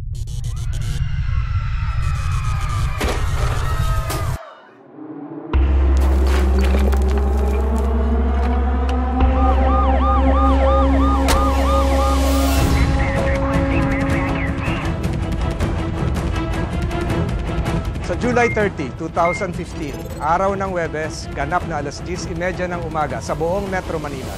Sa July 30, 2015, araw ng Huwebes, ganap na alas 10:30 ng umaga sa buong Metro Manila.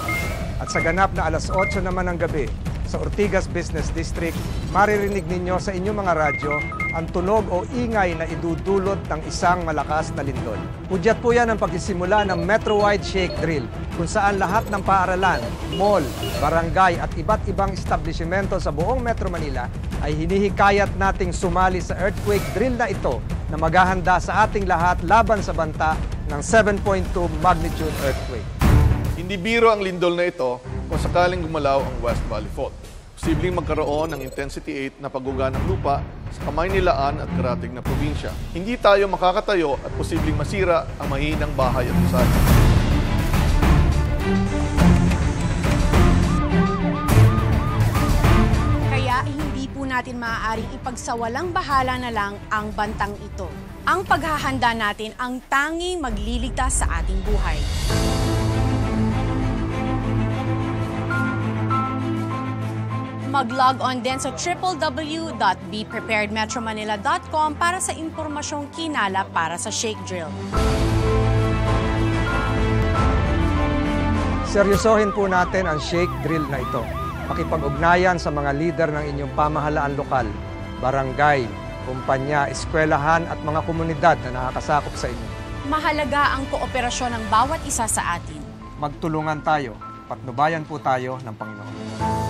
At sa ganap na alas 8 naman ng gabi, sa Ortigas Business District, maririnig ninyo sa inyong mga radyo ang tunog o ingay na idudulot ng isang malakas na lindol. Pudyat po yan ang pagsisimula ng Metro-wide Shake Drill, kung saan lahat ng paaralan, mall, barangay at iba't ibang establishmento sa buong Metro Manila ay hinihikayat nating sumali sa earthquake drill na ito na maghahanda sa ating lahat laban sa banta ng 7.2 magnitude earthquake. Hindi biro ang lindol na ito kung sakaling gumalaw ang West Valley Fault. Posibleng magkaroon ng intensity 8 na pagguga ng lupa sa Kamaynilaan at karatig na probinsya. Hindi tayo makakatayo at posibleng masira ang mahinang bahay at gusali. Kaya hindi po natin maaaring ipagsawalang bahala na lang ang bantang ito. Ang paghahanda natin ang tanging magliligtas sa ating buhay. Mag-log on din sa www.bepreparedmetromanila.com para sa impormasyong kinala para sa shake drill. Seryosohin po natin ang shake drill na ito. Makipag-ugnayan sa mga lider ng inyong pamahalaan lokal, barangay, kumpanya, eskwelahan at mga komunidad na nakakasakop sa inyo. Mahalaga ang kooperasyon ng bawat isa sa atin. Magtulungan tayo, patnubayan po tayo ng Panginoon.